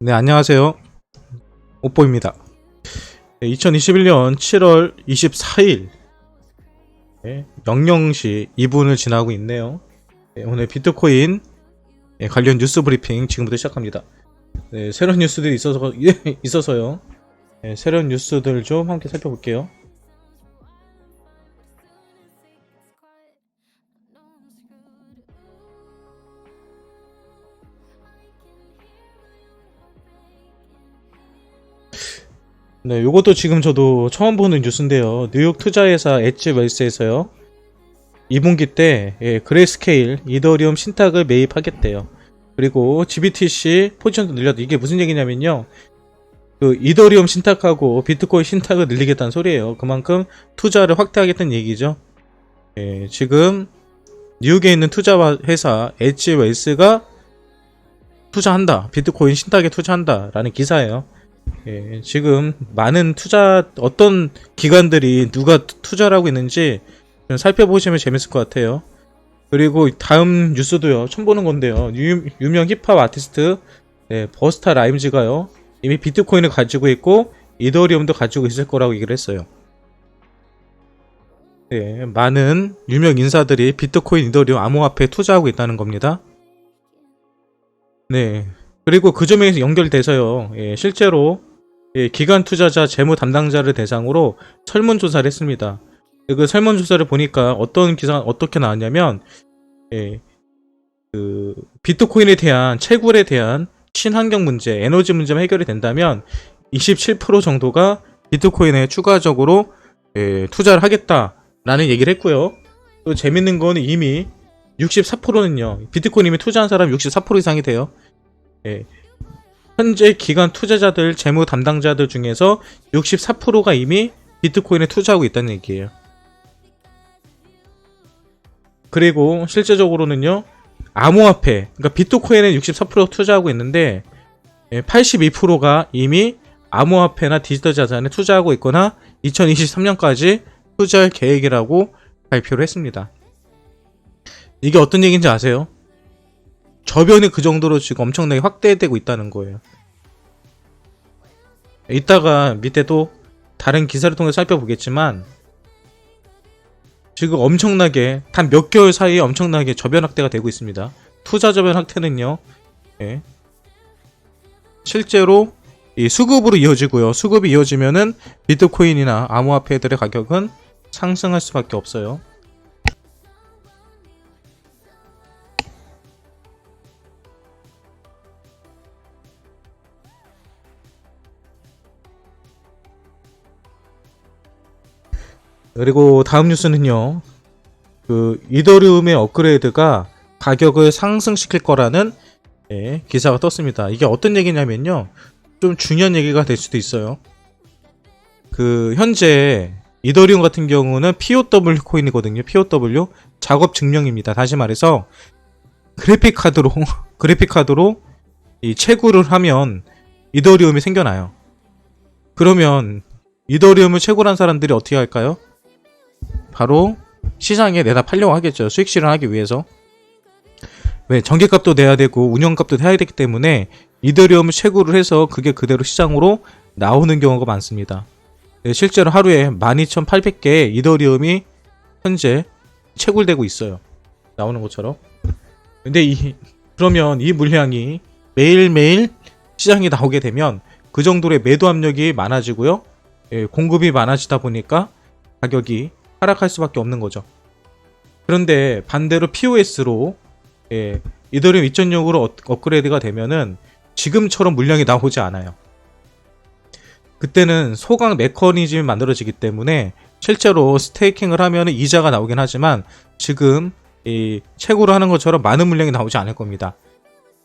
네, 안녕하세요. 오뽀입니다. 2021년 7월 24일 00시 2분을 지나고 있네요. 오늘 비트코인 관련 뉴스 브리핑 지금부터 시작합니다. 새로운 뉴스들이 있어서요. 새로운 뉴스들 좀 함께 살펴볼게요. 네, 요것도 지금 저도 처음 보는 뉴스인데요. 뉴욕 투자회사 엣지 웰스에서요. 2분기 때 그레이스케일 이더리움 신탁을 매입하겠대요. 그리고 GBTC 포지션도 늘렸다. 이게 무슨 얘기냐면요. 그 이더리움 신탁하고 비트코인 신탁을 늘리겠다는 소리예요. 그만큼 투자를 확대하겠다는 얘기죠. 지금 뉴욕에 있는 투자 회사 엣지 웰스가 투자한다. 비트코인 신탁에 투자한다. 라는 기사예요. 지금 많은 어떤 기관들이 누가 투자를 하고 있는지 좀 살펴보시면 재밌을 것 같아요. 그리고 다음 뉴스도요. 처음 보는 건데요. 유명 힙합 아티스트 버스타 라임즈가요. 이미 비트코인을 가지고 있고 이더리움도 가지고 있을 거라고 얘기를 했어요. 많은 유명 인사들이 비트코인, 이더리움, 암호화폐에 투자하고 있다는 겁니다. 네. 그리고 그 점에 연결돼서요. 실제로 기관 투자자 재무 담당자를 대상으로 설문조사를 했습니다. 그 설문조사를 보니까 어떤 기사가 어떻게 나왔냐면 그 비트코인에 대한 채굴에 대한 친환경 문제, 에너지 문제만 해결이 된다면 27% 정도가 비트코인에 추가적으로 투자를 하겠다라는 얘기를 했고요. 또 재밌는 건 이미 64%는요. 비트코인 이미 투자한 사람 64% 이상이 돼요. 현재 기관 투자자들, 재무 담당자들 중에서 64%가 이미 비트코인에 투자하고 있다는 얘기예요. 그리고 실제적으로는요, 암호화폐, 그러니까 비트코인에 64% 투자하고 있는데 82%가 이미 암호화폐나 디지털 자산에 투자하고 있거나 2023년까지 투자할 계획이라고 발표를 했습니다. 이게 어떤 얘기인지 아세요? 저변이 그 정도로 지금 엄청나게 확대되고 있다는 거예요. 이따가 밑에도 다른 기사를 통해 살펴보겠지만 지금 엄청나게 단 몇 개월 사이에 엄청나게 저변 확대가 되고 있습니다. 투자 저변 확대는요. 실제로 이 수급으로 이어지고요. 수급이 이어지면은 비트코인이나 암호화폐들의 가격은 상승할 수밖에 없어요. 그리고 다음 뉴스는요. 그 이더리움의 업그레이드가 가격을 상승시킬 거라는 기사가 떴습니다. 이게 어떤 얘기냐면요. 좀 중요한 얘기가 될 수도 있어요. 그 현재 이더리움 같은 경우는 POW 코인이거든요. POW 작업 증명입니다. 다시 말해서 그래픽 카드로 이 채굴을 하면 이더리움이 생겨나요. 그러면 이더리움을 채굴한 사람들이 어떻게 할까요? 바로 시장에 내다 팔려고 하겠죠. 수익 실현하기 위해서. 왜? 전기값도 내야 되고 운영값도 해야 되기 때문에 이더리움을 채굴을 해서 그게 그대로 시장으로 나오는 경우가 많습니다. 실제로 하루에 12,800개의 이더리움이 현재 채굴되고 있어요. 나오는 것처럼. 근데 그러면 이 물량이 매일매일 시장에 나오게 되면 그 정도의 매도 압력이 많아지고요. 공급이 많아지다 보니까 가격이 하락할 수밖에 없는 거죠. 그런데 반대로 POS로 이더리움 2.0으로 업그레이드가 되면은 지금처럼 물량이 나오지 않아요. 그때는 소강 메커니즘이 만들어지기 때문에 실제로 스테이킹을 하면 이자가 나오긴 하지만 지금 이 채굴을 하는 것처럼 많은 물량이 나오지 않을 겁니다.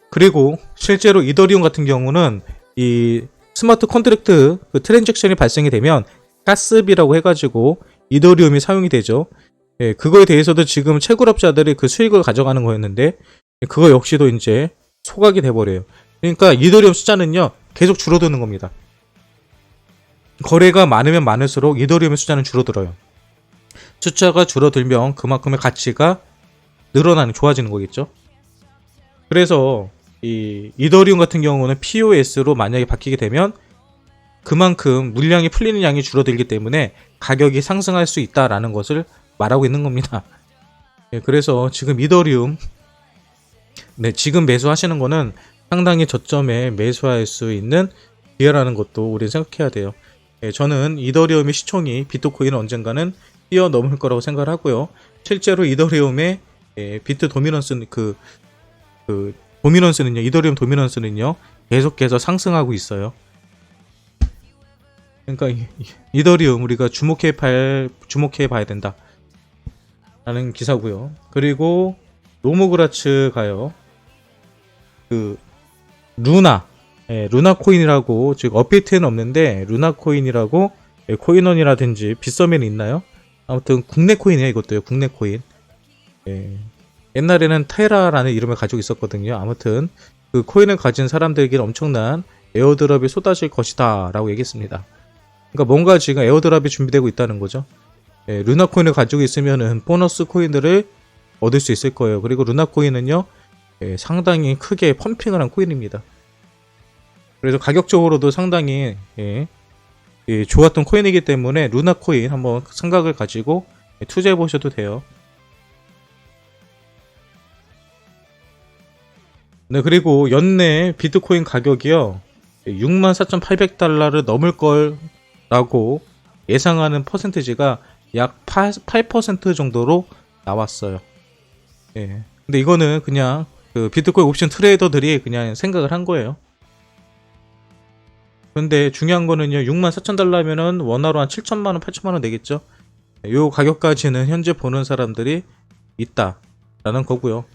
그리고 실제로 이더리움 같은 경우는 이 스마트 컨트랙트 그 트랜잭션이 발생이 되면 가스비라고 해가지고 이더리움이 사용이 되죠. 그거에 대해서도 지금 채굴업자들이 그 수익을 가져가는 거였는데 그거 역시도 이제 소각이 돼버려요. 그러니까 이더리움 숫자는요 계속 줄어드는 겁니다. 거래가 많으면 많을수록 이더리움의 숫자는 줄어들어요. 숫자가 줄어들면 그만큼의 가치가 좋아지는 거겠죠. 그래서 이 이더리움 같은 경우는 POS로 만약에 바뀌게 되면 그만큼 물량이 풀리는 양이 줄어들기 때문에 가격이 상승할 수 있다라는 것을 말하고 있는 겁니다. 예, 그래서 지금 이더리움 지금 매수하시는 거는 상당히 저점에 매수할 수 있는 기회라는 것도 우리는 생각해야 돼요. 예, 저는 이더리움의 시총이 비트코인을 언젠가는 뛰어넘을 거라고 생각을 하고요. 실제로 이더리움의 비트 도미넌스는 도미넌스는요, 이더리움 도미넌스는요 계속해서 상승하고 있어요. 그러니까 이더리움 우리가 주목해 봐야 된다 라는 기사고요. 그리고 노모그라츠가요, 루나 루나 코인이라고, 즉 업비트에는 없는데 루나 코인이라고, 코인원이라든지 빗썸에는 있나요? 아무튼 국내 코인이에요. 이것도요, 국내 코인. 옛날에는 테라라는 이름을 가지고 있었거든요. 아무튼 그 코인을 가진 사람들에게는 엄청난 에어드랍이 쏟아질 것이다 라고 얘기했습니다. 그러니까 뭔가 지금 에어드랍이 준비되고 있다는 거죠. 루나 코인을 가지고 있으면은 보너스 코인들을 얻을 수 있을 거예요. 그리고 루나 코인은요, 상당히 크게 펌핑을 한 코인입니다. 그래서 가격적으로도 상당히 좋았던 코인이기 때문에 루나 코인 한번 생각을 가지고 투자해 보셔도 돼요. 네, 그리고 연내 비트코인 가격이요 64,800달러를 넘을 거라고 예상하는 퍼센티지가 약 8% 정도로 나왔어요. 근데 이거는 그냥 그 비트코인 옵션 트레이더들이 그냥 생각을 한 거예요. 근데 중요한 거는요, 64,000달러면은 원화로 한 7천만원, 8천만원 되겠죠? 요 가격까지는 현재 보는 사람들이 있다라는 거고요.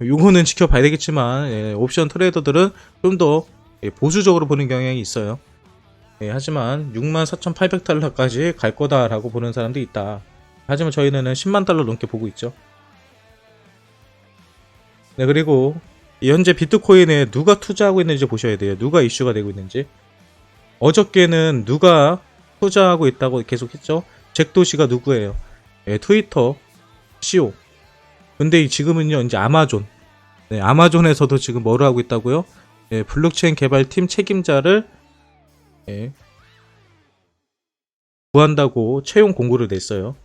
요거는 지켜봐야 되겠지만, 옵션 트레이더들은 좀 더 보수적으로 보는 경향이 있어요. 하지만 64,800달러까지 갈 거다라고 보는 사람도 있다. 하지만 저희는 10만 달러 넘게 보고 있죠. 네, 그리고 현재 비트코인에 누가 투자하고 있는지 보셔야 돼요. 누가 이슈가 되고 있는지. 어저께는 누가 투자하고 있다고 계속 했죠. 잭도시가 누구예요? 트위터 CEO. 근데 지금은요, 이제 아마존. 아마존에서도 지금 뭐를 하고 있다고요? 블록체인 개발팀 책임자를 구한다고 채용 공고를 냈어요.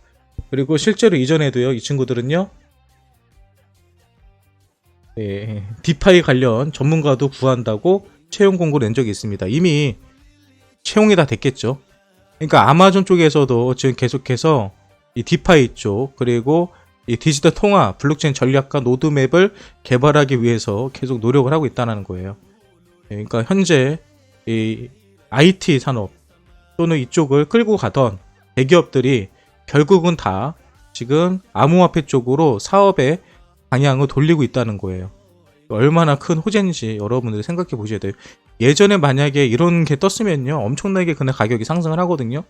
그리고 실제로 이전에도요, 이 친구들은요, 디파이 관련 전문가도 구한다고 채용 공고를 낸 적이 있습니다. 이미 채용이 다 됐겠죠. 그러니까 아마존 쪽에서도 지금 계속해서 이 디파이 쪽, 그리고 이 디지털 통화, 블록체인 전략과 노드맵을 개발하기 위해서 계속 노력을 하고 있다는 거예요. 그러니까 현재 이 IT 산업 또는 이쪽을 끌고 가던 대기업들이 결국은 다 지금 암호화폐 쪽으로 사업의 방향을 돌리고 있다는 거예요. 얼마나 큰 호재인지 여러분들이 생각해 보셔야 돼요. 예전에 만약에 이런 게 떴으면요, 엄청나게 그냥 가격이 상승을 하거든요.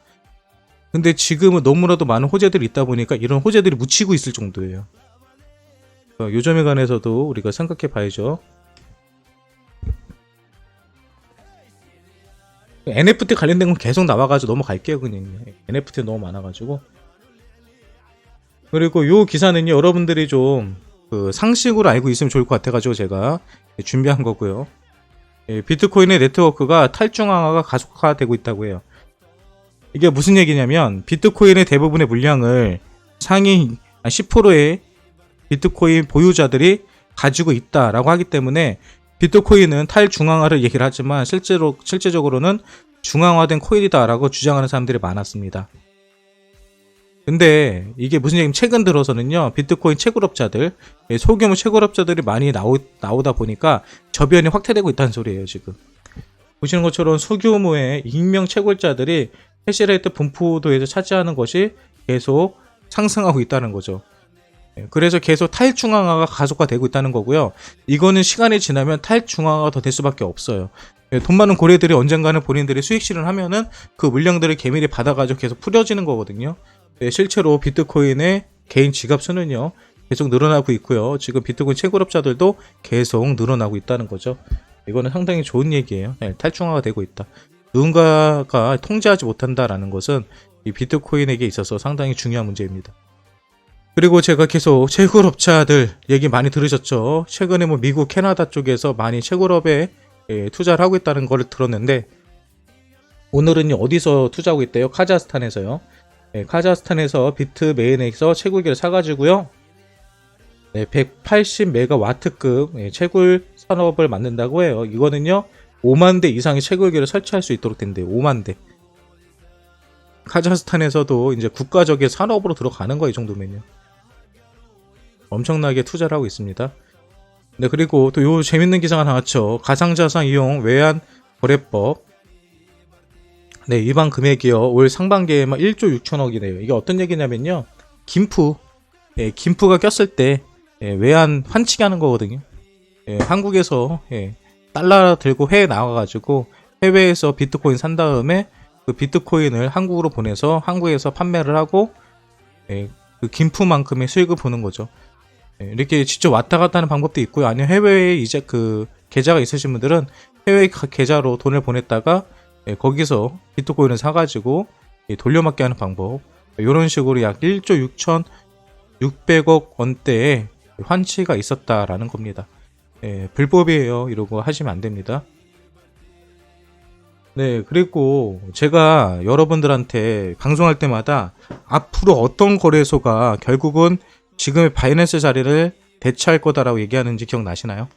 근데 지금은 너무나도 많은 호재들이 있다 보니까 이런 호재들이 묻히고 있을 정도예요. 요 점에 관해서도 우리가 생각해 봐야죠. NFT 관련된 건 계속 나와가지고 넘어갈게요. 그냥 NFT 너무 많아가지고. 그리고 요 기사는요, 여러분들이 좀 그 상식으로 알고 있으면 좋을 것 같아가지고 제가 준비한 거고요. 비트코인의 네트워크가 탈중앙화가 가속화되고 있다고 해요. 이게 무슨 얘기냐면, 비트코인의 대부분의 물량을 상위 10%의 비트코인 보유자들이 가지고 있다라고 하기 때문에 비트코인은 탈중앙화를 얘기를 하지만 실제적으로는 중앙화된 코인이다라고 주장하는 사람들이 많았습니다. 근데 이게 무슨 얘기냐면, 최근 들어서는요, 비트코인 채굴업자들, 소규모 채굴업자들이 많이 나오다 보니까 저변이 확대되고 있다는 소리예요. 지금 보시는 것처럼 소규모의 익명 채굴자들이 해시레이트 분포도에서 차지하는 것이 계속 상승하고 있다는 거죠. 그래서 계속 탈중앙화가 가속화되고 있다는 거고요. 이거는 시간이 지나면 탈중앙화가 더 될 수밖에 없어요. 돈 많은 고래들이 언젠가는 본인들이 수익 실현하면은 그 물량들을 개미리 받아가지고 계속 풀어지는 거거든요. 실제로 비트코인의 개인 지갑 수는요, 계속 늘어나고 있고요. 지금 비트코인 채굴업자들도 계속 늘어나고 있다는 거죠. 이거는 상당히 좋은 얘기예요. 탈중화가 되고 있다. 누군가가 통제하지 못한다라는 것은 이 비트코인에게 있어서 상당히 중요한 문제입니다. 그리고 제가 계속 채굴업자들 얘기 많이 들으셨죠. 최근에 뭐 미국, 캐나다 쪽에서 많이 채굴업에 투자를 하고 있다는 걸 들었는데, 오늘은 어디서 투자하고 있대요? 카자흐스탄에서요. 카자흐스탄에서 비트메인에서 채굴기를 사가지고요. 180메가와트급 채굴 산업을 만든다고 해요. 이거는요, 5만 대 이상의 채굴기를 설치할 수 있도록 된대요. 5만 대. 카자흐스탄에서도 이제 국가적인 산업으로 들어가는 거예요. 이 정도면요. 엄청나게 투자를 하고 있습니다. 네, 그리고 또 요 재밌는 기사가 나왔죠. 가상자산 이용 외환 거래법. 네, 위반 금액이요. 올 상반기에만 1조 6천억이네요. 이게 어떤 얘기냐면요. 김프가 꼈을 때 외환 환치기 하는 거거든요. 한국에서 달러 들고 해외 나와가지고 해외에서 비트코인 산 다음에 그 비트코인을 한국으로 보내서 한국에서 판매를 하고 그 김프만큼의 수익을 보는 거죠. 이렇게 직접 왔다 갔다 하는 방법도 있고요. 아니면 해외에 이제 그 계좌가 있으신 분들은 해외 계좌로 돈을 보냈다가 거기서 비트코인을 사가지고 돌려막기 하는 방법. 이런 식으로 약 1조 6,600억 원대의 환치가 있었다라는 겁니다. 불법이에요. 이러고 하시면 안 됩니다. 네, 그리고 제가 여러분들한테 방송할 때마다 앞으로 어떤 거래소가 결국은 지금의 바이낸스 자리를 대체할 거다라고 얘기하는지 기억나시나요?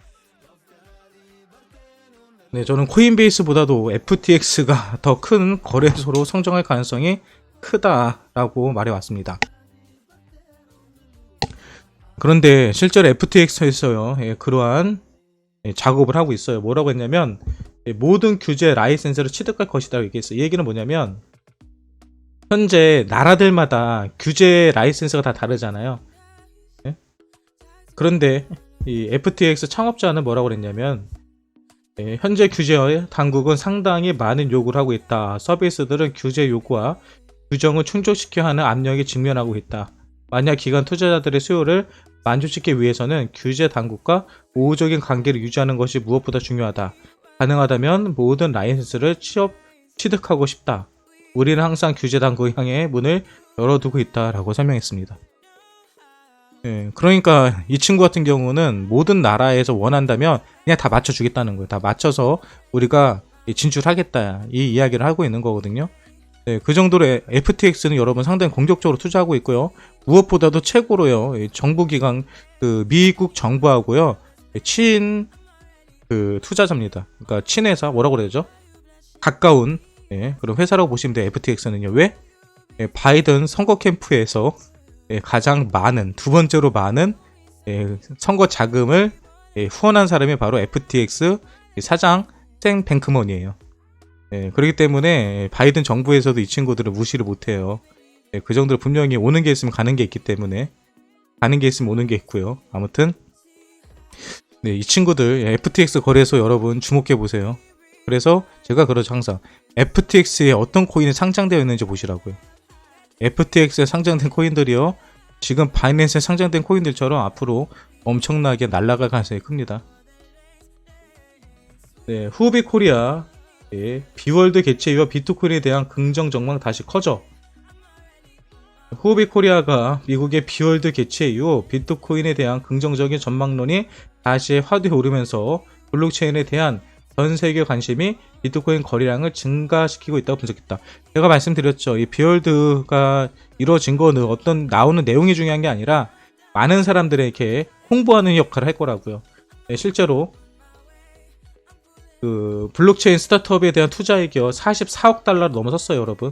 네, 저는 코인베이스보다도 FTX가 더 큰 거래소로 성장할 가능성이 크다라고 말해왔습니다. 그런데 실제로 FTX에서요, 그러한 작업을 하고 있어요. 뭐라고 했냐면 모든 규제 라이센스를 취득할 것이라고 얘기했어요. 이 얘기는 뭐냐면 현재 나라들마다 규제 라이센스가 다 다르잖아요. 그런데 이 FTX 창업자는 뭐라고 그랬냐면 현재 규제 당국은 상당히 많은 요구를 하고 있다. 서비스들은 규제 요구와 규정을 충족시켜야 하는 압력에 직면하고 있다. 만약 기관 투자자들의 수요를 만족시키기 위해서는 규제 당국과 우호적인 관계를 유지하는 것이 무엇보다 중요하다. 가능하다면 모든 라이센스를 취득하고 싶다. 우리는 항상 규제 당국 향해 문을 열어두고 있다라고 설명했습니다. 그러니까 이 친구 같은 경우는 모든 나라에서 원한다면 그냥 다 맞춰주겠다는 거예요. 다 맞춰서 우리가 진출하겠다 이 이야기를 하고 있는 거거든요. 그 정도로 FTX는 여러분 상당히 공격적으로 투자하고 있고요. 무엇보다도 최고로요. 정부기관 그 미국 정부하고요. 친 그 투자자입니다. 그러니까 친회사 뭐라고 그러죠? 가까운 그런 회사라고 보시면 돼요. FTX는요. 왜? 바이든 선거 캠프에서 가장 많은 두 번째로 많은 선거 자금을 후원한 사람이 바로 FTX 사장 샘 뱅크먼이에요. 그렇기 때문에 바이든 정부에서도 이 친구들을 무시를 못해요. 그 정도로 분명히 오는 게 있으면 가는 게 있기 때문에 가는 게 있으면 오는 게 있고요. 아무튼 이 친구들 FTX 거래소 여러분 주목해 보세요. 그래서 제가 그러죠 항상 FTX에 어떤 코인이 상장되어 있는지 보시라고요. FTX에 상장된 코인들이요 지금 바이낸스에 상장된 코인들처럼 앞으로 엄청나게 날아갈 가능성이 큽니다. 후오비 코리아 비월드 개최 이후 비트코인에 대한 긍정 전망 다시 커져. 후오비 코리아가 미국의 비월드 개최 이후 비트코인에 대한 긍정적인 전망론이 다시 화두에 오르면서 블록체인에 대한 전 세계 관심이 비트코인 거래량을 증가시키고 있다고 분석했다. 제가 말씀드렸죠. 이 비월드가 이루어진 거는 어떤 나오는 내용이 중요한 게 아니라 많은 사람들에게 홍보하는 역할을 할 거라고요. 실제로 그 블록체인 스타트업에 대한 투자액이요 44억 달러를 넘어섰어요, 여러분.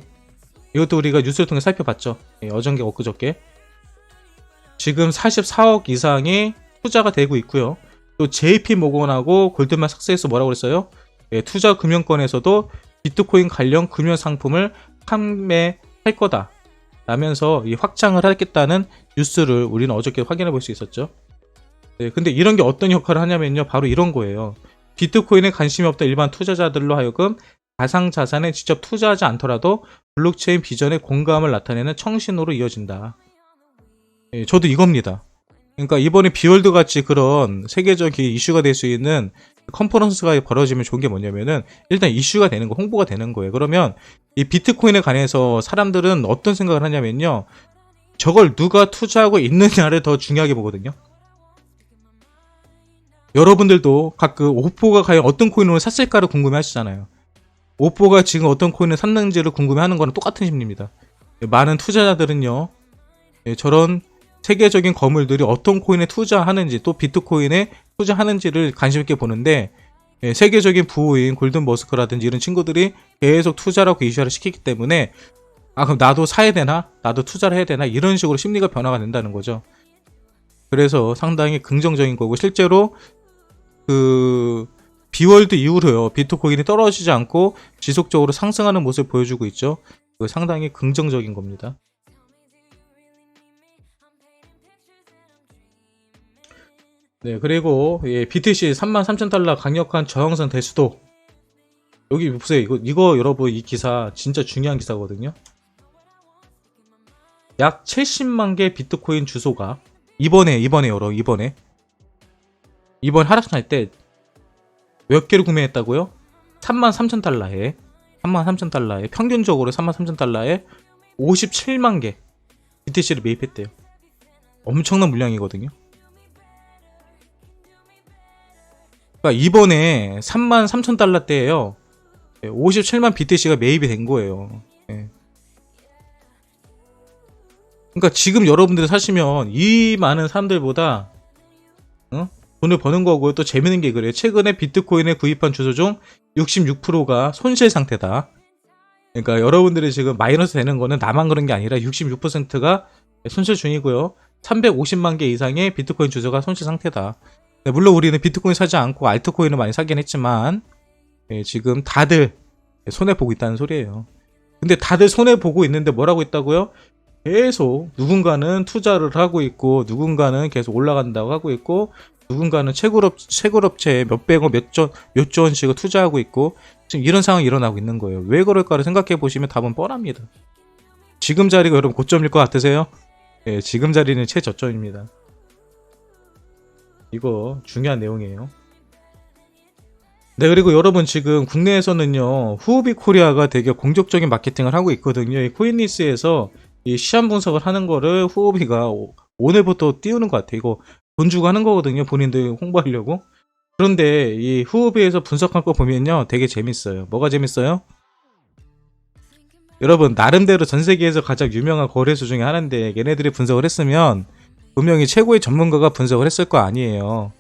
이것도 우리가 뉴스를 통해 살펴봤죠. 어저께 엊그저께 지금 44억 이상이 투자가 되고 있고요. 또 JP 모건하고 골드만삭스에서 뭐라고 그랬어요? 투자 금융권에서도 비트코인 관련 금융 상품을 판매할 거다 라면서 이 확장을 하겠다는 뉴스를 우리는 어저께 확인해 볼 수 있었죠. 근데 이런 게 어떤 역할을 하냐면요, 바로 이런 거예요. 비트코인에 관심이 없던 일반 투자자들로 하여금 가상자산에 직접 투자하지 않더라도 블록체인 비전에 공감을 나타내는 청신호로 이어진다. 저도 이겁니다. 그러니까 이번에 비월드 같이 그런 세계적인 이슈가 될 수 있는 컨퍼런스가 벌어지면 좋은 게 뭐냐면은 일단 이슈가 되는 거, 홍보가 되는 거예요. 그러면 이 비트코인에 관해서 사람들은 어떤 생각을 하냐면요, 저걸 누가 투자하고 있느냐를 더 중요하게 보거든요. 여러분들도 가끔 오포가 과연 어떤 코인을 샀을까를 궁금해 하시잖아요. 오포가 지금 어떤 코인을 샀는지를 궁금해 하는 거랑 똑같은 심리입니다. 많은 투자자들은요, 저런 세계적인 거물들이 어떤 코인에 투자하는지, 또 비트코인에 투자하는지를 관심 있게 보는데, 세계적인 부호인 골든 머스크라든지 이런 친구들이 계속 투자라고 이슈화를 시키기 때문에, 아, 그럼 나도 사야 되나? 나도 투자를 해야 되나? 이런 식으로 심리가 변화가 된다는 거죠. 그래서 상당히 긍정적인 거고, 실제로 그 비월드 이후로요, 비트코인이 떨어지지 않고 지속적으로 상승하는 모습을 보여주고 있죠. 상당히 긍정적인 겁니다. 네, 그리고 BTC 33,000달러 강력한 저항선 대수도. 여기 보세요. 이거 여러분, 이 기사 진짜 중요한 기사거든요. 약 70만 개 비트코인 주소가 이번에 하락할 때 몇 개를 구매했다고요? 33,000달러에 평균적으로 33,000달러에 57만 개 BTC를 매입했대요. 엄청난 물량이거든요. 그러니까 이번에 33,000달러대에요. 57만 BTC가 매입이 된 거예요. 그러니까 지금 여러분들이 사시면 이 많은 사람들보다 돈을 버는 거고요. 또 재밌는 게 그래요. 최근에 비트코인에 구입한 주소 중 66%가 손실 상태다. 그러니까 여러분들이 지금 마이너스 되는 거는 나만 그런 게 아니라 66%가 손실 중이고요. 350만 개 이상의 비트코인 주소가 손실 상태다. 물론 우리는 비트코인 사지 않고 알트코인을 많이 사긴 했지만 지금 다들 손해보고 있다는 소리예요. 근데 다들 손해보고 있는데 뭐라고 있다고요? 계속 누군가는 투자를 하고 있고, 누군가는 계속 올라간다고 하고 있고, 누군가는 채굴업체에 몇백억 몇 조 원씩을 투자하고 있고, 지금 이런 상황이 일어나고 있는 거예요. 왜 그럴까를 생각해 보시면 답은 뻔합니다. 지금 자리가 여러분 고점일 것 같으세요? 지금 자리는 최저점입니다. 이거 중요한 내용이에요. 네, 그리고 여러분 지금 국내에서는요, 후오비 코리아가 되게 공격적인 마케팅을 하고 있거든요. 이 코인리스에서 이 시한 분석을 하는 거를 후오비가 오늘부터 띄우는 것 같아요. 이거 돈 주고 하는 거거든요. 본인들 홍보하려고. 그런데 이 후오비에서 분석한 거 보면요, 되게 재밌어요. 뭐가 재밌어요? 여러분, 나름대로 전 세계에서 가장 유명한 거래소 중에 하나인데 얘네들이 분석을 했으면 분명히 최고의 전문가가 분석을 했을 거 아니에요.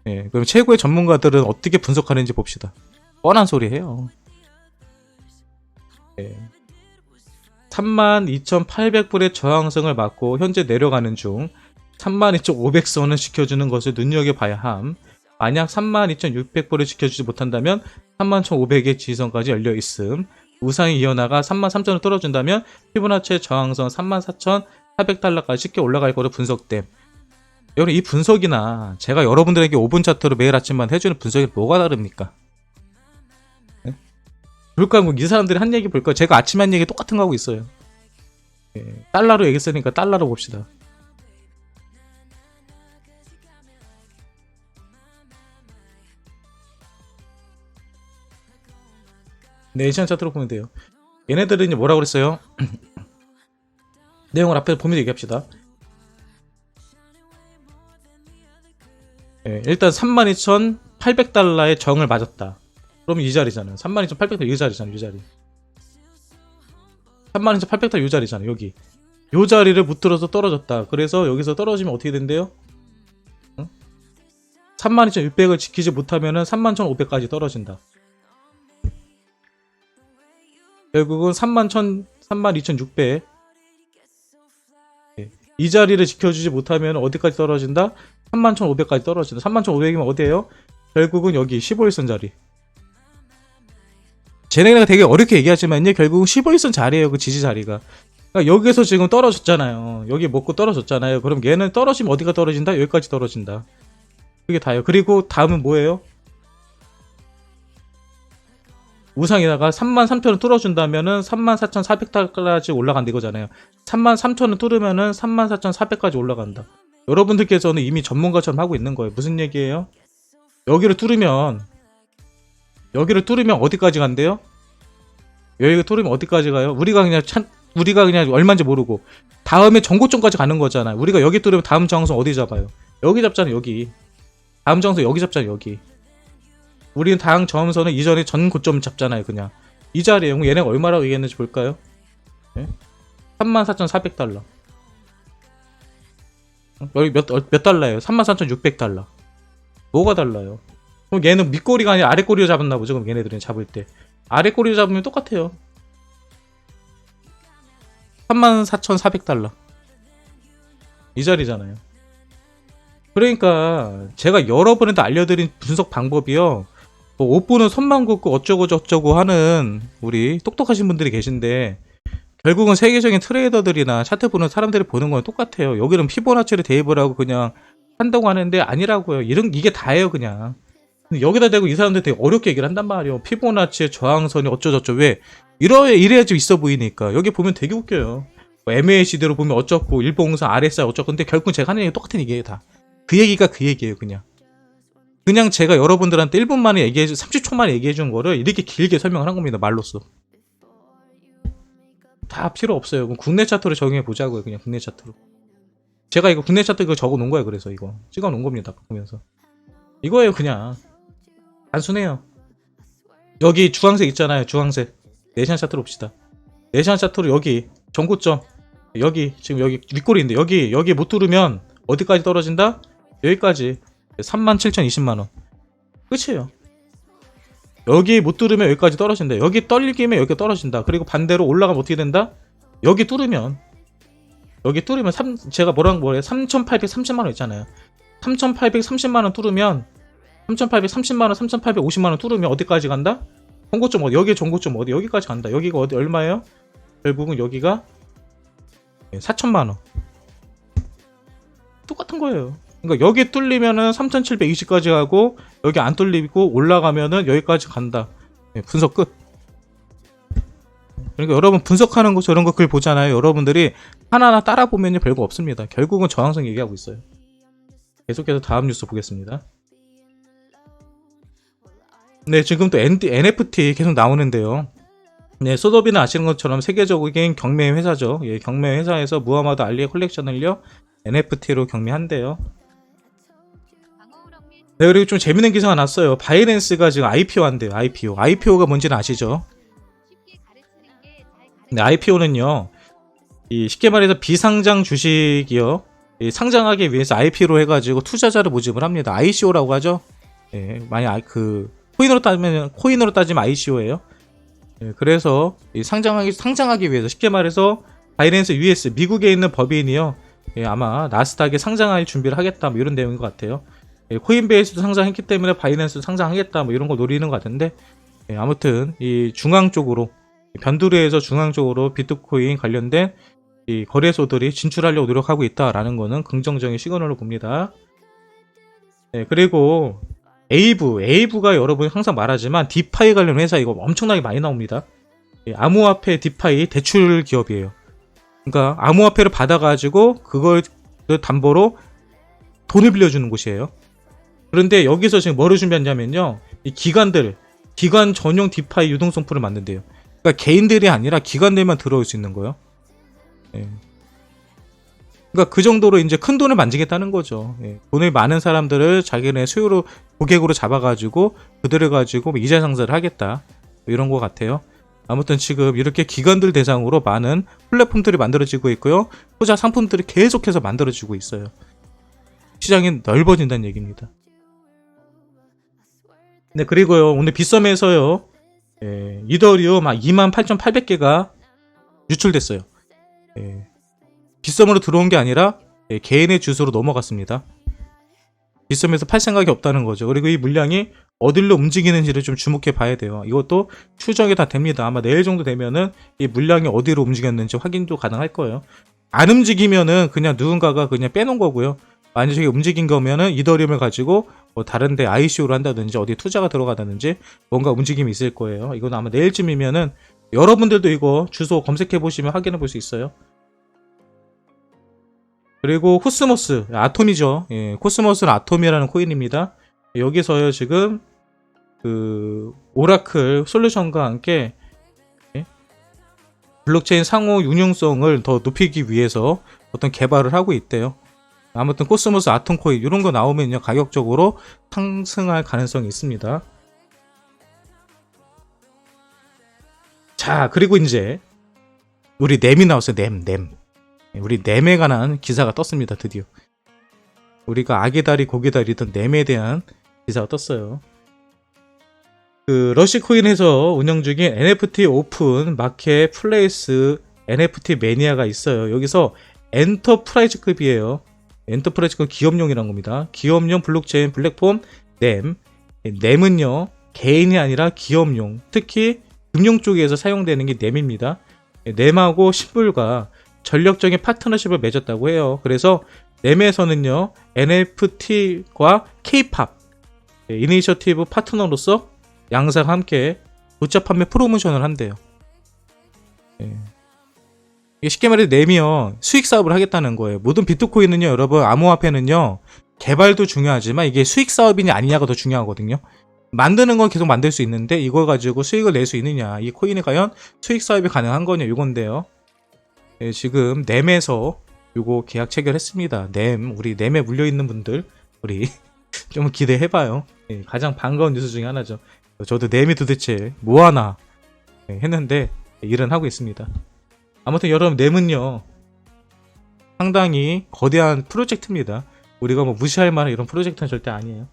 그럼 최고의 전문가들은 어떻게 분석하는지 봅시다. 뻔한 소리 해요. 32,800불의 저항성을 맞고 현재 내려가는 중 32,500선을 지켜주는 것을 눈여겨봐야 함. 만약 32,600불을 지켜주지 못한다면 31,500의 지지선까지 열려있음. 우상이 이어나가 33,000을 떨어진다면 피보나치의 저항선 34,400달러까지 쉽게 올라갈 거로 분석됨. 여러분, 이 분석이나 제가 여러분들에게 5분 차트로 매일 아침만 해주는 분석이 뭐가 다릅니까? 볼까? 이 사람들이 한 얘기 볼까? 제가 아침에 한 얘기 똑같은 거 하고 있어요. 달러로 얘기했으니까 달러로 봅시다. 네, 시간 차트로 보면 돼요. 얘네들은 이제 뭐라고 그랬어요? 내용을 앞에서 보면서 얘기합시다. 일단 32,800달러의 정을 맞았다. 그러면 이 자리잖아요. 32,800달러 이 자리잖아요. 이 자리. 32,800달러 이 자리잖아요. 여기. 이 자리를 무틀어서 떨어졌다. 그래서 여기서 떨어지면 어떻게 된대요? 32,600을 지키지 못하면 31,500까지 떨어진다. 결국은 32,600. 이 자리를 지켜주지 못하면 어디까지 떨어진다? 31,500까지 떨어진다. 31,500이면 어디에요? 결국은 여기 15일선 자리. 쟤네가 되게 어렵게 얘기하지만요, 결국은 15일선 자리예요. 그 지지 자리가. 그러니까 여기서 지금 떨어졌잖아요. 여기 먹고 떨어졌잖아요. 그럼 얘는 떨어지면 어디가 떨어진다? 여기까지 떨어진다. 그게 다예요. 그리고 다음은 뭐예요? 우상에다가 33,000을 뚫어준다면은 34,400까지 올라간다 이거잖아요. 33,000을 뚫으면은 34,400까지 올라간다. 여러분들께서는 이미 전문가처럼 하고 있는 거예요. 무슨 얘기예요? 여기를 뚫으면 어디까지 간대요? 여기를 뚫으면 어디까지 가요? 우리가 그냥 우리가 그냥 얼마인지 모르고 다음에 전고점까지 가는 거잖아요. 우리가 여기 뚫으면 다음 저항선 어디 잡아요? 여기 잡잖아요. 여기. 다음 저항선 여기 잡잖아요. 여기. 우리는 다음 저항선은 이전에 전 고점 잡잖아요. 그냥 이 자리에 얘네가 얼마라고 얘기했는지 볼까요? 네? 34,400달러. 여기 몇 달러예요? 34,600달러. 뭐가 달라요? 그럼 얘는 밑꼬리가 아니라 아랫꼬리를 잡았나 보죠. 그럼 얘네들은 잡을 때 아랫꼬리를 잡으면 똑같아요. 34,400달러 이 자리잖아요. 그러니까 제가 여러분한테 알려드린 분석 방법이요, 뭐 옷 보는 손만 긋고 어쩌고 저쩌고 하는 우리 똑똑하신 분들이 계신데 결국은 세계적인 트레이더들이나 차트 보는 사람들이 보는 건 똑같아요. 여기는 피보나치를 대입을 하고 그냥 한다고 하는데 아니라고요. 이게 다예요. 그냥 여기다 대고 이 사람들 되게 어렵게 얘기를 한단 말이에요. 피보나치의 저항선이 어쩌저쩌. 왜? 이래야지 있어 보이니까. 여기 보면 되게 웃겨요. 뭐 MACD로 보면 어쩌고, 일봉상 RSI 어쩌고. 근데 결국 제가 하는 얘기 똑같은 얘기예요. 다 그 얘기가 그 얘기예요. 그냥 제가 여러분들한테 1분 만에 30초 만에 얘기해 준 거를 이렇게 길게 설명을 한 겁니다. 말로써. 다 필요 없어요. 그럼 국내 차트로 적용해 보자고요. 그냥 국내 차트로. 제가 이거 국내 차트 이거 적어 놓은 거예요. 그래서 이거 찍어 놓은 겁니다. 보면서 이거예요. 그냥 단순해요. 여기 주황색 있잖아요. 주황색. 내시간 차트로 봅시다. 내시간 차트로 여기 전고점, 여기 지금 여기 윗꼬리인데 여기 못 뚫으면 어디까지 떨어진다? 여기까지 37,020만원. 끝이에요. 여기 못 뚫으면 여기까지 떨어진다. 여기 떨리기면 여기 떨어진다. 그리고 반대로 올라가면 어떻게 된다? 여기 뚫으면 제가 뭐래요? 3,830만원 있잖아요. 3,830만원 뚫으면 3,830만원, 3,850만원 뚫으면 어디까지 간다? 전고점 어디? 여기 전고점 어디? 여기까지 간다. 여기가 어디 얼마예요? 결국은 여기가 4,000만원. 똑같은 거예요. 그러니까 여기 뚫리면은 3,720까지 가고 여기 안 뚫리고 올라가면은 여기까지 간다. 분석 끝. 그러니까 여러분 분석하는 거 저런 거 글 보잖아요. 여러분들이 하나하나 따라 보면요 별거 없습니다. 결국은 저항성 얘기하고 있어요. 계속해서 다음 뉴스 보겠습니다. 네, 지금 또 NFT 계속 나오는데요. 네, 소더비는 아시는 것처럼 세계적인 경매 회사죠. 예, 경매 회사에서 무하마드 알리의 컬렉션을요 NFT로 경매한대요. 네, 그리고 좀 재밌는 기사가 났어요. 바이낸스가 지금 IPO 한대요. IPO가 뭔지는 아시죠? 네, IPO는요, 쉽게 말해서 비상장 주식이요, 상장하기 위해서 IPO로 해가지고 투자자를 모집을 합니다. ICO라고 하죠. 예, 만약 코인으로 따지면 ICO예요. 예, 그래서 상장하기 위해서 쉽게 말해서 바이낸스 US 미국에 있는 법인이요, 예, 아마 나스닥에 상장할 준비를 하겠다 뭐 이런 내용인 것 같아요. 예, 코인베이스도 상장했기 때문에 바이낸스도 상장하겠다 뭐 이런 거 노리는 것 같은데, 예, 아무튼 이 중앙 쪽으로 변두리에서 중앙 쪽으로 비트코인 관련된 이 거래소들이 진출하려고 노력하고 있다라는 거는 긍정적인 시그널로 봅니다. 예, 그리고 에이브가 여러분이 항상 말하지만 디파이 관련 회사 이거 엄청나게 많이 나옵니다. 예, 암호화폐 디파이 대출 기업이에요. 그러니까 암호화폐를 받아가지고 그걸 담보로 돈을 빌려주는 곳이에요. 그런데 여기서 지금 뭐를 준비했냐면요, 이 기관 전용 디파이 유동성 풀을 만든대요. 그러니까 개인들이 아니라 기관들만 들어올 수 있는 거예요. 예. 그러니까 그 정도로 이제 큰 돈을 만지겠다는 거죠. 예. 돈을 많은 사람들을 자기네 수요로 고객으로 잡아가지고 그들을 가지고 이자 상세를 하겠다, 뭐 이런 것 같아요. 아무튼 지금 이렇게 기관들 대상으로 많은 플랫폼들이 만들어지고 있고요, 투자 상품들이 계속해서 만들어지고 있어요. 시장이 넓어진다는 얘기입니다. 네, 그리고요 오늘 빗썸에서요, 예, 이더리움 28,800개가 유출됐어요. 예, 빗썸으로 들어온 게 아니라 예, 개인의 주소로 넘어갔습니다. 빗썸에서 팔 생각이 없다는 거죠. 그리고 이 물량이 어디로 움직이는지를 좀 주목해 봐야 돼요. 이것도 추정이 다 됩니다. 아마 내일 정도 되면은 이 물량이 어디로 움직였는지 확인도 가능할 거예요. 안 움직이면은 그냥 누군가가 그냥 빼놓은 거고요. 만약에 움직인 거면은 이더리움을 가지고 뭐 다른데 ICO를 한다든지 어디 투자가 들어가다든지 뭔가 움직임이 있을 거예요. 이건 아마 내일쯤이면은 여러분들도 이거 주소 검색해 보시면 확인해 볼 수 있어요. 그리고 코스모스 아톰이죠. 예, 코스모스는 아톰이라는 코인입니다. 여기서요 지금 그 오라클 솔루션과 함께 블록체인 상호 융용성을 더 높이기 위해서 어떤 개발을 하고 있대요. 아무튼 코스모스 아톰코인 이런 거 나오면요 가격적으로 상승할 가능성이 있습니다. 자, 그리고 이제 우리 넴이 나왔어요. 넴. 우리 넴에 관한 기사가 떴습니다. 드디어 우리가 아기다리 고기다리던 넴에 대한 기사가 떴어요. 그 러시코인에서 운영 중인 NFT 오픈 마켓 플레이스 NFT 매니아가 있어요. 여기서 엔터프라이즈급이에요. 엔터프라이즈급 기업용이란 겁니다. 기업용 블록체인 플랫폼 넴. 넴은요 개인이 아니라 기업용, 특히 금융 쪽에서 사용되는 게 넴입니다. 넴하고 신불과 전력적인 파트너십을 맺었다고 해요. 그래서 넴에서는요 NFT과 K-팝 이니셔티브 파트너로서 양사가 함께 도자 판매 프로모션을 한대요. 이게 쉽게 말해서 넴이요 수익 사업을 하겠다는 거예요. 모든 비트코인은요 여러분, 암호화폐는요 개발도 중요하지만 이게 수익 사업이냐 아니냐가 더 중요하거든요. 만드는 건 계속 만들 수 있는데 이걸 가지고 수익을 낼 수 있느냐, 이 코인이 과연 수익 사업이 가능한 거냐, 이건데요. 지금 넴에서 요거 계약 체결했습니다. 넴, 우리 넴에 물려있는 분들 우리 좀 기대해봐요. 가장 반가운 뉴스 중에 하나죠. 저도 넴이 도대체 뭐하나 했는데 일은 하고 있습니다. 아무튼 여러분, 넴은요 상당히 거대한 프로젝트입니다. 우리가 뭐 무시할 만한 이런 프로젝트는 절대 아니에요.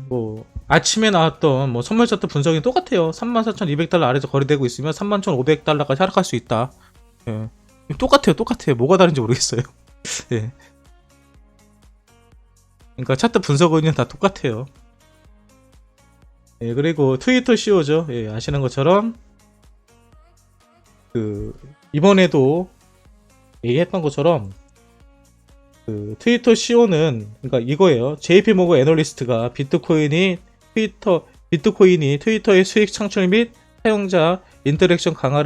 뭐 아침에 나왔던 뭐 선물 차트 분석이 똑같아요. 34,200달러 아래에서 거래되고 있으면 31,500달러까지 하락할 수 있다. 똑같아요. 뭐가 다른지 모르겠어요. 그러니까 차트 분석은 다 똑같아요. 그리고 트위터 CEO죠. 아시는 것처럼 그 이번에도 얘기했던 것처럼 그 트위터 CEO는 그러니까 이거예요. JP 모건 애널리스트가 비트코인이 트위터의 수익 창출 및 사용자 인터랙션 강화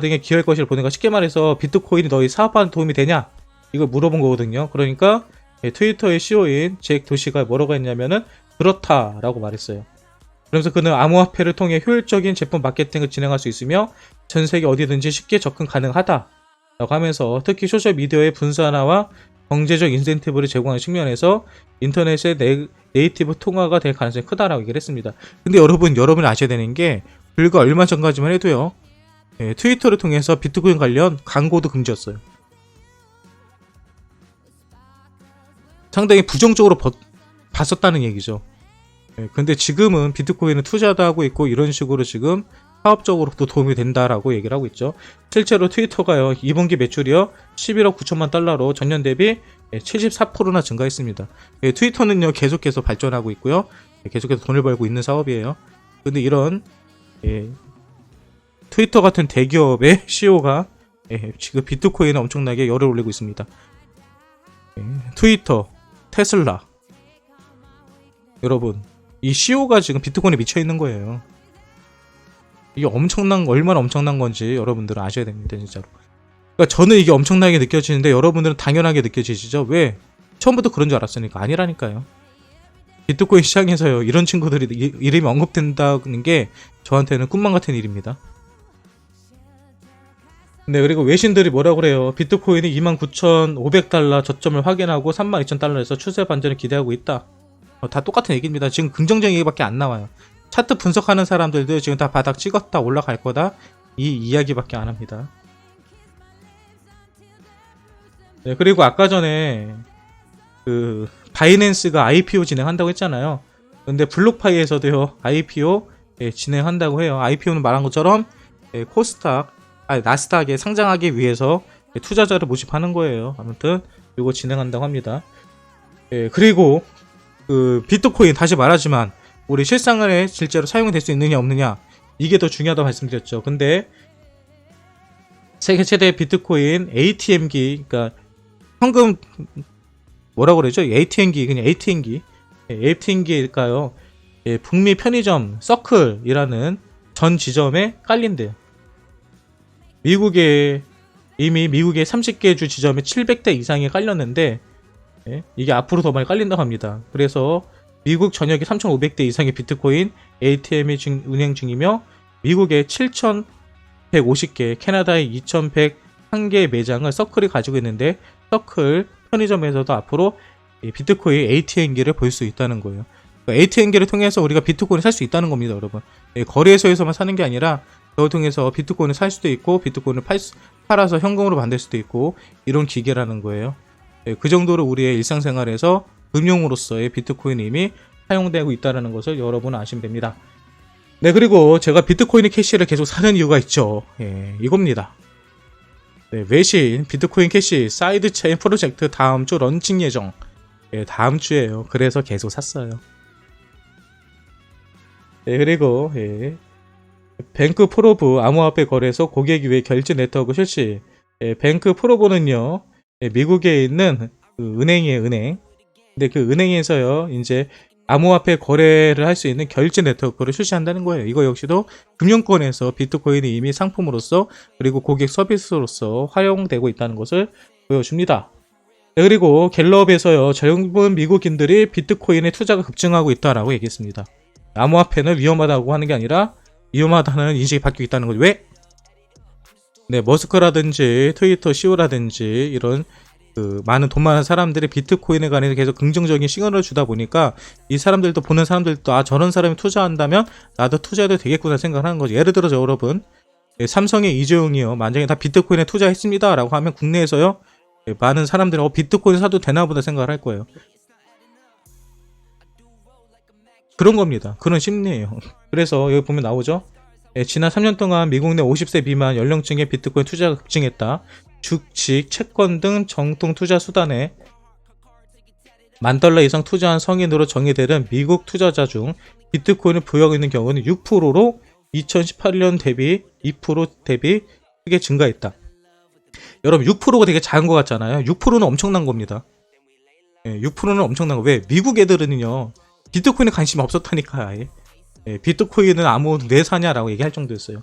등에 기여할 것을 보니까, 쉽게 말해서 비트코인이 너희 사업하는 도움이 되냐 이걸 물어본 거거든요. 그러니까 트위터의 CEO인 잭 도시가 뭐라고 했냐면은 그렇다라고 말했어요. 그러면서 그는 암호화폐를 통해 효율적인 제품 마케팅을 진행할 수 있으며 전 세계 어디든지 쉽게 접근 가능하다 라고 하면서, 특히 소셜미디어의 분산화와 경제적 인센티브를 제공하는 측면에서 인터넷의 네이티브 통화가 될 가능성이 크다라고 얘기를 했습니다. 근데 여러분이 아셔야 되는 게, 불과 얼마 전까지만 해도요 트위터를 통해서 비트코인 관련 광고도 금지였어요. 상당히 부정적으로 봤었다는 얘기죠. 근데 지금은 비트코인은 투자도 하고 있고 이런 식으로 지금 사업적으로도 도움이 된다라고 얘기를 하고 있죠. 실제로 트위터가요 2분기 매출이요 11억 9천만 달러로 전년 대비 74%나 증가했습니다. 트위터는요 계속해서 발전하고 있고요, 계속해서 돈을 벌고 있는 사업이에요. 근데 이런 트위터 같은 대기업의 CEO가 지금 비트코인에 엄청나게 열을 올리고 있습니다. 트위터, 테슬라, 여러분 이 CEO가 지금 비트코인에 미쳐 있는 거예요. 이게 얼마나 엄청난 건지 여러분들은 아셔야 됩니다, 진짜로. 그러니까 저는 이게 엄청나게 느껴지는데 여러분들은 당연하게 느껴지시죠? 왜? 처음부터 그런 줄 알았으니까. 아니라니까요. 비트코인 시장에서요 이런 친구들이 이름이 언급된다는 게 저한테는 꿈만 같은 일입니다. 네, 그리고 외신들이 뭐라고 그래요? 비트코인이 29,500달러 저점을 확인하고 32,000달러에서 추세 반전을 기대하고 있다. 다 똑같은 얘기입니다. 지금 긍정적인 얘기밖에 안 나와요. 차트 분석하는 사람들도 지금 다 바닥 찍었다 올라갈 거다 이 이야기밖에 안 합니다. 네, 그리고 아까 전에 그 바이낸스가 IPO 진행한다고 했잖아요. 근데 블록파이에서도요 IPO 진행한다고 해요. IPO는 말한 것처럼 나스닥에 상장하기 위해서 투자자를 모집하는 거예요. 아무튼 이거 진행한다고 합니다. 그리고 그 비트코인, 다시 말하지만 우리 실생활에 실제로 사용이 될 수 있느냐 없느냐, 이게 더 중요하다고 말씀드렸죠. 근데 세계 최대 비트코인 ATM기, 그러니까 현금 뭐라고 그러죠? ATM기, 그냥 ATM기일까요? 북미 편의점 서클이라는 전 지점에 깔린대요. 이미 미국의 30개 주 지점에 700대 이상이 깔렸는데 이게 앞으로 더 많이 깔린다고 합니다. 그래서 미국 전역에 3,500대 이상의 비트코인 ATM이 운행 중이며 미국의 7,150개, 캐나다의 2,101개 매장을 서클이 가지고 있는데 서클 편의점에서도 앞으로 이 비트코인 ATM기를 볼 수 있다는 거예요. ATM기를 통해서 우리가 비트코인을 살 수 있다는 겁니다, 여러분. 거래소에서만 사는 게 아니라 그걸 통해서 비트코인을 살 수도 있고 비트코인을 팔아서 현금으로 만들 수도 있고 이런 기계라는 거예요. 그 정도로 우리의 일상생활에서 금융으로서의 비트코인이 이미 사용되고 있다는 것을 여러분은 아시면 됩니다. 네, 그리고 제가 비트코인 캐시를 계속 사는 이유가 있죠. 이겁니다. 네, 외신 비트코인 캐시 사이드체인 프로젝트 다음 주 런칭 예정. 다음 주에요. 그래서 계속 샀어요. 네, 그리고 뱅크 프로브 암호화폐 거래소 고객 위해 결제 네트워크 실시. 뱅크 프로브는요, 미국에 있는 그 은행이에요, 은행. 근데 그 은행에서요, 이제 암호화폐 거래를 할 수 있는 결제 네트워크를 출시한다는 거예요. 이거 역시도 금융권에서 비트코인이 이미 상품으로서 그리고 고객 서비스로서 활용되고 있다는 것을 보여줍니다. 네, 그리고 갤럽에서요, 젊은 미국인들이 비트코인에 투자가 급증하고 있다라고 얘기했습니다. 암호화폐는 위험하다고 하는 게 아니라 위험하다는 인식이 바뀌고 있다는 거죠. 왜? 네, 머스크라든지 트위터 CEO라든지 이런 그 많은 돈 많은 사람들이 비트코인에 관해서 계속 긍정적인 시그널을 주다 보니까 이 사람들도 보는 사람들도 저런 사람이 투자한다면 나도 투자해도 되겠구나 생각을 하는 거죠. 예를 들어서 여러분, 삼성의 이재용이요, 만약에 다 비트코인에 투자했습니다 라고 하면 국내에서요, 많은 사람들이 비트코인 사도 되나 보다 생각을 할 거예요. 그런 겁니다. 그런 심리예요. 그래서 여기 보면 나오죠. 지난 3년 동안 미국 내 50세 미만 연령층의 비트코인 투자가 급증했다. 주식, 채권 등 정통 투자 수단에 $10,000 이상 투자한 성인으로 정의되는 미국 투자자 중 비트코인을 보유하고 있는 경우는 6%로 2018년 대비 2% 대비 크게 증가했다. 여러분, 6%가 되게 작은 것 같잖아요. 6%는 엄청난 겁니다. 6%는 엄청난 거. 왜? 미국 애들은요, 비트코인에 관심이 없었다니까. 아예. 비트코인은 아무 왜 사냐라고 얘기할 정도였어요.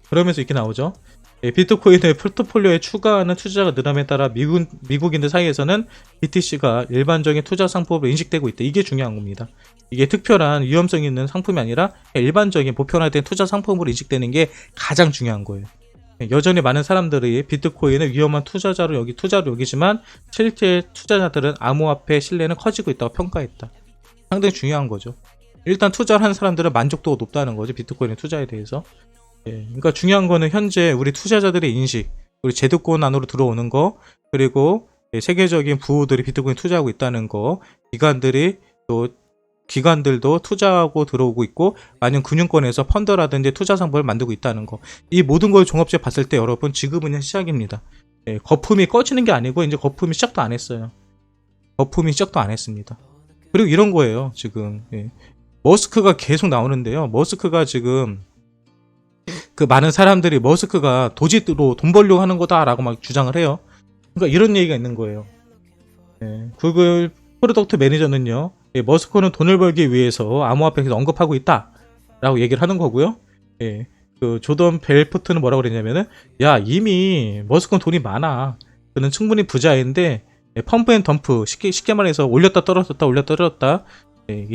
그러면서 이렇게 나오죠. 비트코인을 포트폴리오에 추가하는 투자자가 늘함에 따라 미국인들 사이에서는 BTC가 일반적인 투자 상품으로 인식되고 있다. 이게 중요한 겁니다. 이게 특별한 위험성 있는 상품이 아니라 일반적인 보편화된 투자 상품으로 인식되는 게 가장 중요한 거예요. 여전히 많은 사람들이 비트코인을 위험한 투자로 여기지만 실제 투자자들은 암호화폐 신뢰는 커지고 있다고 평가했다. 상당히 중요한 거죠. 일단 투자를 하는 사람들은 만족도가 높다는 거죠. 비트코인의 투자에 대해서. 그러니까 중요한 거는 현재 우리 투자자들의 인식, 우리 제도권 안으로 들어오는 거, 그리고 세계적인 부호들이 비트코인 투자하고 있다는 거, 기관들도 투자하고 들어오고 있고 많은 금융권에서 펀드라든지 투자 상품을 만들고 있다는 거. 이 모든 걸 종합적으로 봤을 때 여러분, 지금은 시작입니다. 거품이 꺼지는 게 아니고 이제 거품이 시작도 안 했어요. 거품이 시작도 안 했습니다. 그리고 이런 거예요. 지금 머스크가 계속 나오는데요. 머스크가 지금 그 많은 사람들이 머스크가 도지로 돈 벌려고 하는 거다라고 막 주장을 해요. 그러니까 이런 얘기가 있는 거예요. 구글 프로덕트 매니저는요, 머스크는 돈을 벌기 위해서 암호화폐에서 언급하고 있다라고 얘기를 하는 거고요. 그 조던 벨프트는 뭐라고 그랬냐면은, 야, 이미 머스크는 돈이 많아. 그는 충분히 부자인데 펌프 앤 덤프, 쉽게 말해서 올렸다 떨어졌다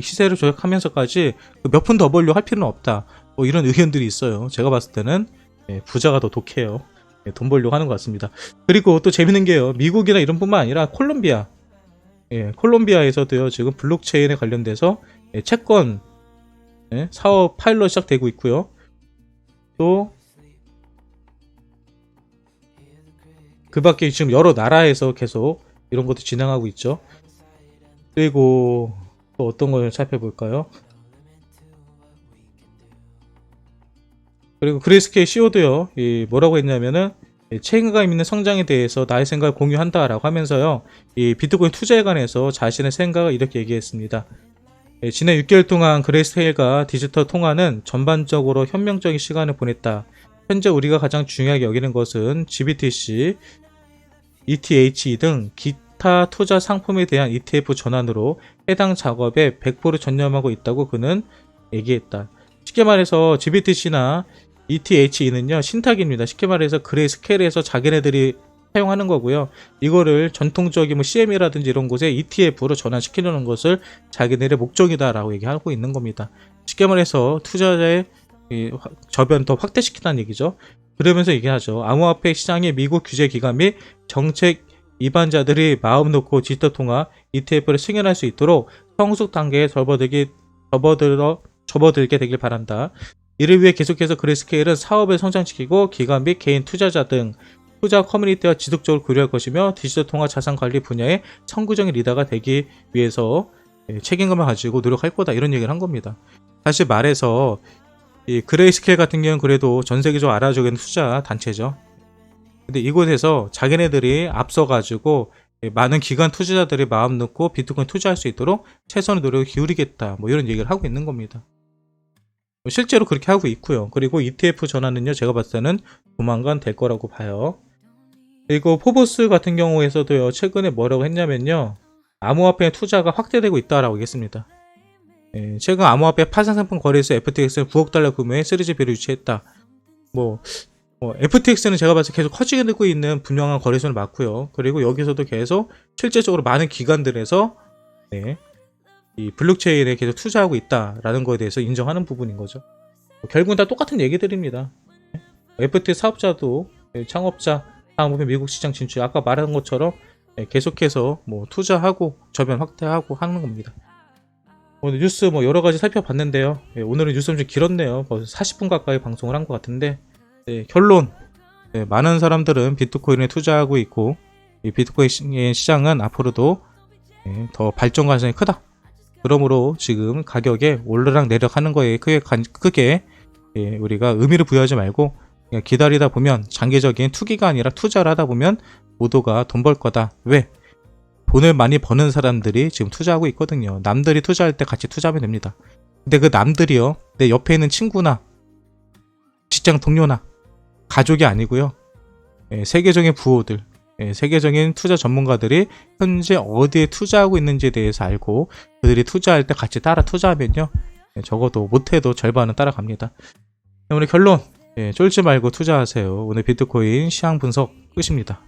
시세를 조작하면서까지 몇 푼 더 벌려고 할 필요는 없다. 뭐 이런 의견들이 있어요. 제가 봤을 때는 부자가 더 독해요. 돈 벌려고 하는 것 같습니다. 그리고 또 재밌는 게요, 미국이나 이런 뿐만 아니라 콜롬비아에서도요, 지금 블록체인에 관련돼서 채권 사업 파일럿 시작되고 있고요. 또 그 밖에 지금 여러 나라에서 계속 이런 것도 진행하고 있죠. 그리고 또 어떤 걸 살펴볼까요? 그리고 그레이스케일 CEO도요, 뭐라고 했냐면은, 책임감 있는 성장에 대해서 나의 생각을 공유한다라고 하면서요, 이 비트코인 투자에 관해서 자신의 생각을 이렇게 얘기했습니다. 지난 6개월 동안 그레이스케일과 디지털 통화는 전반적으로 혁명적인 시간을 보냈다. 현재 우리가 가장 중요하게 여기는 것은 GBTC, ETH 등 기타 투자 상품에 대한 ETF 전환으로 해당 작업에 100% 전념하고 있다고 그는 얘기했다. 쉽게 말해서 GBTC나 ETH는요, 신탁입니다. 쉽게 말해서 그레이스케일에서 자기네들이 사용하는 거고요. 이거를 전통적인 CM이라든지 이런 곳에 ETF로 전환시키려는 것을 자기네들의 목적이다라고 얘기하고 있는 겁니다. 쉽게 말해서 투자자의 저변 더 확대시킨다는 얘기죠. 그러면서 얘기하죠. 암호화폐 시장의 미국 규제 기관 및 정책 위반자들이 마음 놓고 디지털 통화 ETF를 승인할 수 있도록 성숙 단계에 접어들게 되길 바란다. 이를 위해 계속해서 그레이스케일은 사업을 성장시키고 기관 및 개인 투자자 등 투자 커뮤니티와 지속적으로 교류할 것이며 디지털 통화 자산 관리 분야의 선구적인 리더가 되기 위해서 책임감을 가지고 노력할 거다, 이런 얘기를 한 겁니다. 사실 말해서 이 그레이스케일 같은 경우는 그래도 전 세계적으로 알아주고 있는 투자 단체죠. 근데 이곳에서 자기네들이 앞서가지고 많은 기관 투자자들이 마음 놓고 비트코인 투자할 수 있도록 최선의 노력을 기울이겠다, 뭐 이런 얘기를 하고 있는 겁니다. 실제로 그렇게 하고 있고요. 그리고 ETF 전환은요, 제가 봤을 때는 조만간 될 거라고 봐요. 그리고 포브스 같은 경우에서도요, 최근에 뭐라고 했냐면요, 암호화폐 투자가 확대되고 있다라고 얘기했습니다. 최근 암호화폐 파생 상품 거래소 FTX는 9억 달러 규모의 3GB를 유치했다. FTX는 제가 봤을 때 계속 커지고 있는 분명한 거래소는 맞고요. 그리고 여기서도 계속 실제적으로 많은 기관들에서 이 블록체인에 계속 투자하고 있다라는 거에 대해서 인정하는 부분인 거죠. 결국은 다 똑같은 얘기들입니다. FTX 사업자도 창업자, 다음 보면 미국 시장 진출, 아까 말한 것처럼 계속해서 투자하고 저변 확대하고 하는 겁니다. 오늘 뉴스 여러 가지 살펴봤는데요. 오늘은 뉴스는 좀 길었네요. 벌써 40분 가까이 방송을 한 것 같은데, 결론, 많은 사람들은 비트코인에 투자하고 있고, 이 비트코인 시장은 앞으로도 더 발전 가능성이 크다. 그러므로 지금 가격에 오르락 내리락 하는 거에 크게 우리가 의미를 부여하지 말고 그냥 기다리다 보면, 장기적인 투기가 아니라 투자를 하다 보면 모두가 돈 벌 거다. 왜? 돈을 많이 버는 사람들이 지금 투자하고 있거든요. 남들이 투자할 때 같이 투자하면 됩니다. 근데 그 남들이요, 내 옆에 있는 친구나 직장 동료나 가족이 아니고요, 세계적인 부호들, 세계적인 투자 전문가들이 현재 어디에 투자하고 있는지에 대해서 알고 그들이 투자할 때 같이 따라 투자하면요, 적어도 못해도 절반은 따라갑니다. 오늘 결론, 쫄지 말고 투자하세요. 오늘 비트코인 시황 분석 끝입니다.